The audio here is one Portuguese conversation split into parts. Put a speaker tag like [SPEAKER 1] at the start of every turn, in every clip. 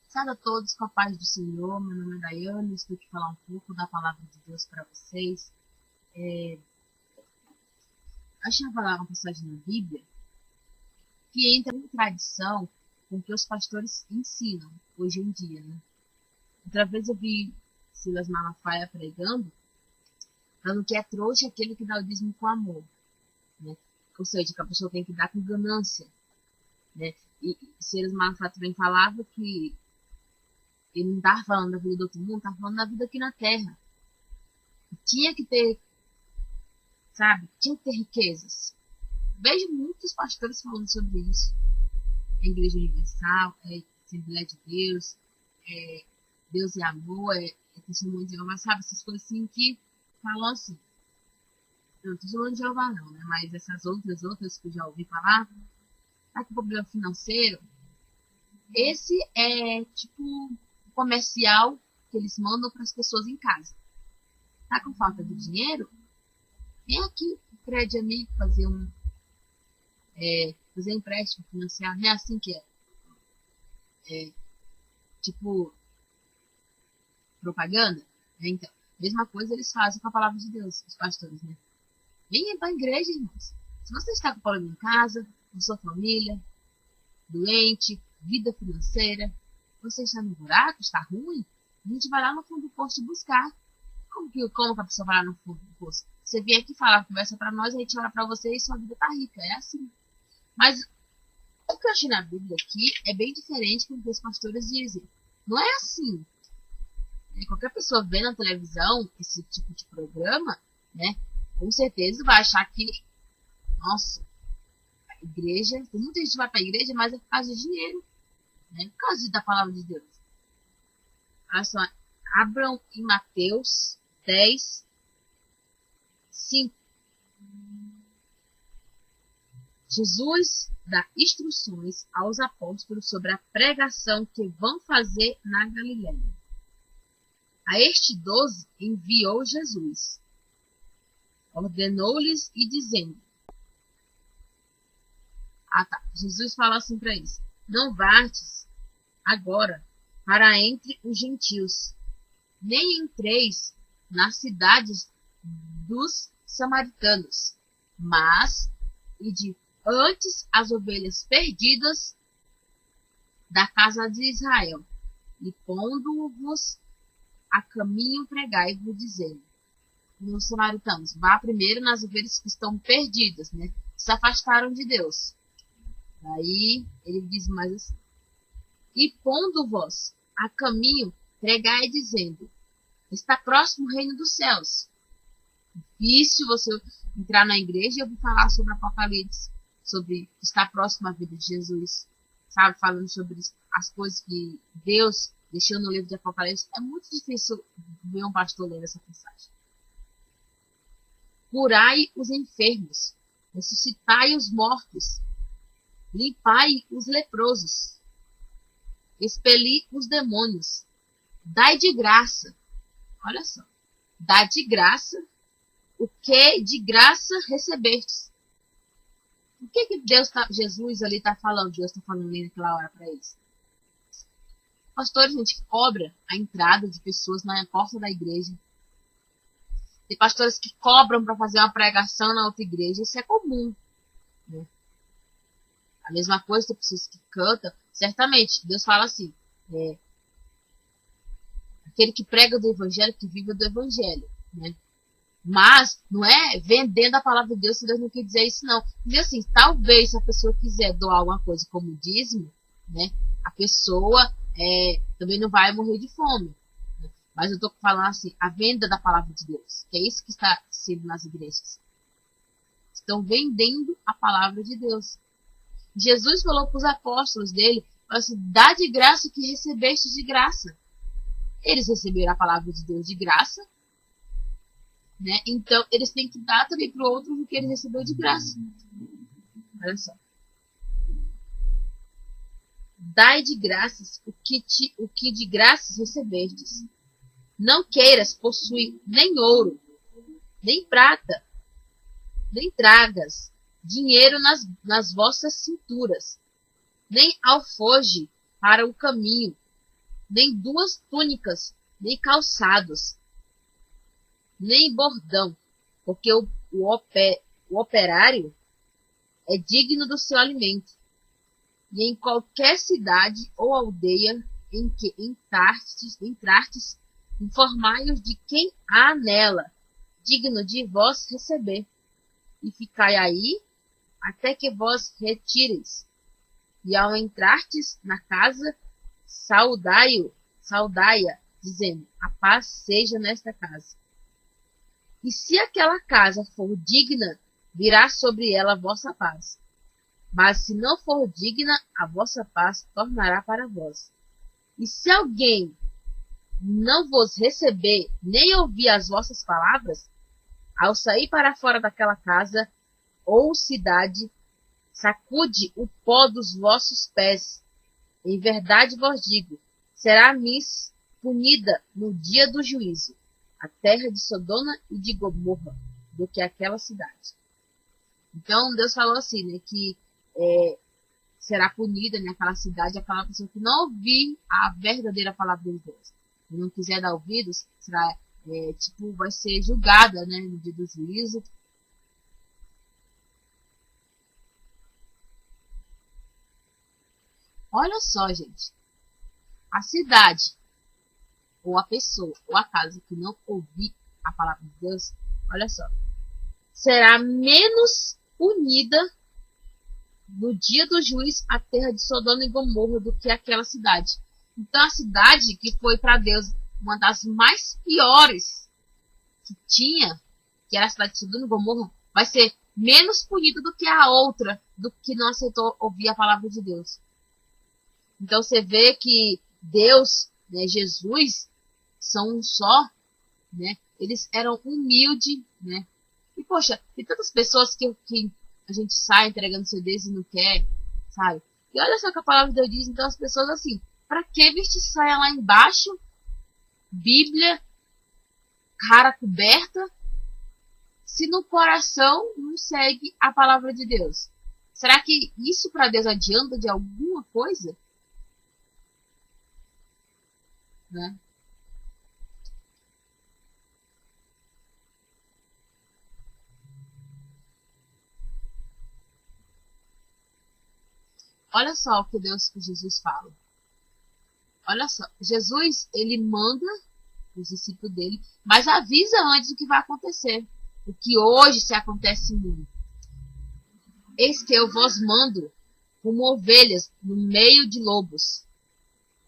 [SPEAKER 1] Salve a todos com a paz do Senhor. Meu nome é Daiane, estou aqui falar um pouco da palavra de Deus para vocês. Achei uma passagem na Bíblia que entra em tradição com o que os pastores ensinam hoje em dia, né? Outra vez eu vi Silas Malafaia pregando, falando que é trouxa aquele que dá o dízimo com amor, né? Ou seja, que a pessoa tem que dar com ganância, né? E Silas Malafaia também falava que ele não estava falando da vida do outro mundo, estava falando da vida aqui na Terra. Tinha que ter, sabe? Tinha que ter riquezas. Vejo muitos pastores falando sobre isso. A Igreja Universal, Assembleia de Deus, Deus e Amor, Testemunho de Jeová, sabe? Essas coisas assim que falam assim. Não, Testemunho de Jeová não, né? Mas essas outras que eu já ouvi falar, tá com problema financeiro. Esse é tipo comercial que eles mandam para as pessoas em casa. Tá com falta de dinheiro? Vem aqui, crédito amigo, fazer um empréstimo financiar. Não é assim que é tipo propaganda? Então, mesma coisa eles fazem com a palavra de Deus, os pastores, né? Venha para a igreja, irmãos. Se você está com problema em casa, com sua família, doente, vida financeira, você está no buraco, está ruim, a gente vai lá no fundo do poço buscar. Como que a pessoa vai lá no fundo do poço? Você vem aqui falar, conversa para nós, a gente olha para você e sua vida está rica. É assim. Mas o que eu achei na Bíblia aqui é bem diferente do que os pastores dizem. Não é assim. Qualquer pessoa vendo na televisão esse tipo de programa, né, com certeza vai achar que, nossa, a igreja, muita gente vai para a igreja, mas é por causa de dinheiro, né, por causa da palavra de Deus. Olha só, abram em Mateus 10, 5. Jesus dá instruções aos apóstolos sobre a pregação que vão fazer na Galileia. A estes 12 enviou Jesus. Ordenou-lhes e dizendo... Jesus fala assim para eles. Não vardes agora para entre os gentios, nem entreis nas cidades dos samaritanos, mas ide antes as ovelhas perdidas da casa de Israel, e pondo-vos a caminho pregai-vos, dizendo, nos samaritanos, vá primeiro nas ovelhas que estão perdidas, né? Que se afastaram de Deus. Aí ele diz mais assim, e pondo-vos a caminho pregai, dizendo, está próximo o reino dos céus. Difícil você entrar na igreja e ouvir falar sobre Apocalipse, sobre estar próximo à vida de Jesus, sabe? Falando sobre as coisas que Deus deixou no livro de Apocalipse. É muito difícil ver um pastor ler essa passagem. Curai os enfermos, ressuscitai os mortos, limpai os leprosos, expeli os demônios, dai de graça. Olha só, dai de graça o que de graça recebestes. O que Jesus ali está falando? Deus está falando ali naquela hora para eles. Pastores, gente, que cobra a entrada de pessoas na porta da igreja. Tem pastores que cobram para fazer uma pregação na outra igreja. Isso é comum, né? A mesma coisa, tem pessoas que cantam. Certamente, Deus fala assim, aquele que prega do evangelho, que vive do evangelho, né? Mas não é vendendo a palavra de Deus, se Deus não quer dizer isso, não. Diz assim, talvez se a pessoa quiser doar alguma coisa como dízimo, né, a pessoa também não vai morrer de fome. Né? Mas eu estou falando assim, a venda da palavra de Deus, que é isso que está sendo nas igrejas. Estão vendendo a palavra de Deus. Jesus falou para os apóstolos dele, falou assim, dá de graça o que recebeste de graça. Eles receberam a palavra de Deus de graça, né? Então, eles têm que dar também para o outro o que ele recebeu de graça. Olha só. Dai de graças o que de graças recebestes. Não queiras possuir nem ouro, nem prata, nem tragas, dinheiro nas vossas cinturas, nem alforje para o caminho, nem 2 túnicas, nem calçados, nem bordão, porque o operário é digno do seu alimento. E em qualquer cidade ou aldeia em que entrastes, informai-os de quem há nela, digno de vós receber. E ficai aí, até que vós retireis. E ao entrartes na casa, saudai-a, dizendo, a paz seja nesta casa. E se aquela casa for digna, virá sobre ela a vossa paz. Mas se não for digna, a vossa paz tornará para vós. E se alguém não vos receber, nem ouvir as vossas palavras, ao sair para fora daquela casa ou cidade, sacude o pó dos vossos pés. Em verdade vos digo, será punida no dia do juízo a terra de Sodoma e de Gomorra do que aquela cidade. Então Deus falou assim, né, que será punida, né, aquela cidade, aquela pessoa que não ouvir a verdadeira palavra de Deus. Se não quiser dar ouvidos, será, vai ser julgada, né, no dia do juízo. Olha só, gente. A cidade, ou a pessoa, ou a casa que não ouvir a palavra de Deus, olha só, será menos punida no dia do juízo a terra de Sodoma e Gomorra do que aquela cidade. Então a cidade que foi para Deus uma das mais piores que tinha, que era a cidade de Sodoma e Gomorra, vai ser menos punida do que a outra, do que não aceitou ouvir a palavra de Deus. Então você vê que Deus, né, Jesus, são um só, né? Eles eram humildes, né? E poxa, tem tantas pessoas que a gente sai entregando CDs e não quer, sabe? E olha só que a palavra de Deus diz, então as pessoas assim, pra que vestir saia lá embaixo, Bíblia, cara coberta, se no coração não segue a palavra de Deus? Será que isso para Deus adianta de alguma coisa? Né? Olha só o que Jesus fala. Olha só, Jesus, ele manda os discípulos dele, mas avisa antes o que vai acontecer. O que hoje se acontece muito. Eis que eu vos mando como ovelhas no meio de lobos.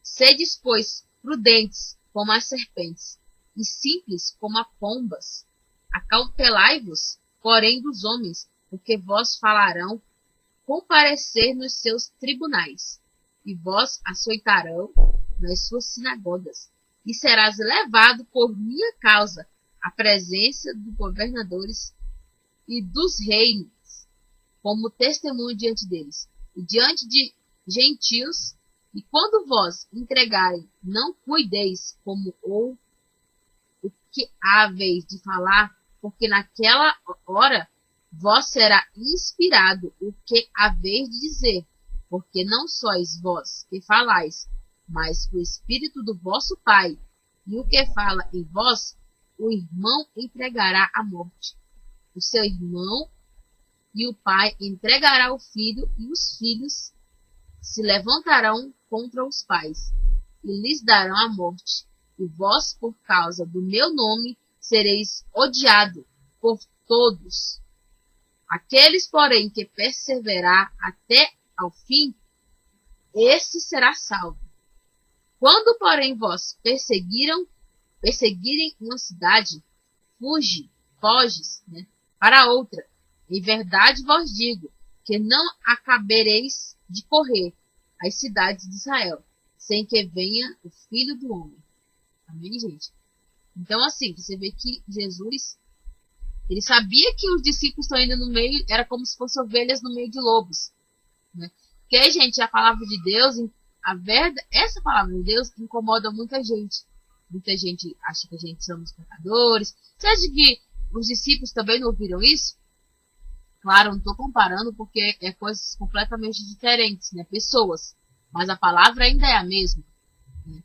[SPEAKER 1] Sedes, pois, prudentes como as serpentes, e simples como as pombas. Acautelai-vos, porém, dos homens, porque vos falarão comparecer nos seus tribunais, e vós açoitarão nas suas sinagogas, e serás levado por minha causa à presença dos governadores e dos reis, como testemunho diante deles, e diante de gentios, e quando vós entregarem, não cuideis como ou o que haveis de falar, porque naquela hora vós será inspirado o que haveis de dizer, porque não sois vós que falais, mas o Espírito do vosso Pai, e o que fala em vós, o irmão entregará à morte, o seu irmão, e o pai entregará o filho, e os filhos se levantarão contra os pais, e lhes darão a morte, e vós, por causa do meu nome, sereis odiado por todos. Aqueles, porém, que perseverar até ao fim, esse será salvo. Quando, porém, vós perseguirem uma cidade, foges, né, para outra. Em verdade vos digo, que não acabareis de correr as cidades de Israel, sem que venha o Filho do Homem. Amém, gente? Então, assim, você vê que Jesus, ele sabia que os discípulos estão indo no meio, era como se fossem ovelhas no meio de lobos. Né? Porque, gente, a palavra de Deus, essa palavra de Deus incomoda muita gente. Muita gente acha que a gente somos pecadores. Você acha que os discípulos também não ouviram isso? Claro, não estou comparando porque é coisas completamente diferentes, né? Pessoas. Mas a palavra ainda é a mesma. Né?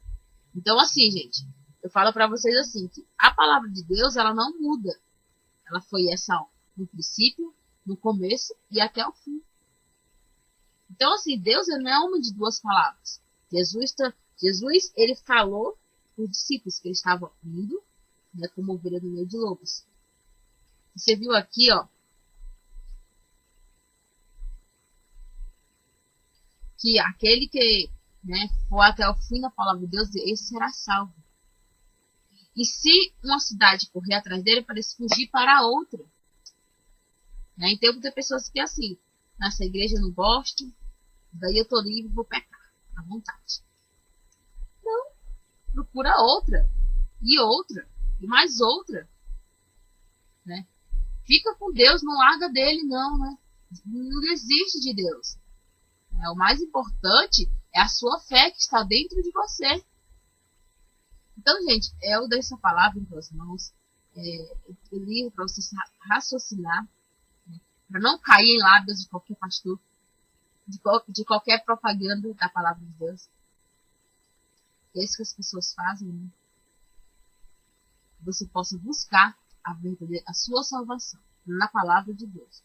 [SPEAKER 1] Então, assim, gente, eu falo para vocês assim, que a palavra de Deus, ela não muda. Ela foi essa no princípio, no começo e até o fim. Então, assim, Deus não é uma de duas palavras. Jesus, ele falou para os discípulos que ele estava indo, né, como ovelha no meio de lobos. Você viu aqui, ó, que aquele que, né, for até o fim da palavra de Deus, esse será salvo. E se uma cidade correr atrás dele, parece fugir para a outra. Né? Então, tem pessoas que, assim, nessa igreja eu não gosto, daí eu tô livre e vou pecar, à vontade. Não, procura outra, e mais outra. Né? Fica com Deus, não larga dele, não, né? Não desiste de Deus. O mais importante é a sua fé que está dentro de você. Então, gente, eu dei essa palavra em suas mãos, o livro para você raciocinar, né, para não cair em lábios de qualquer pastor, de qualquer propaganda da palavra de Deus. É isso que as pessoas fazem, né? Você possa buscar a sua salvação na palavra de Deus.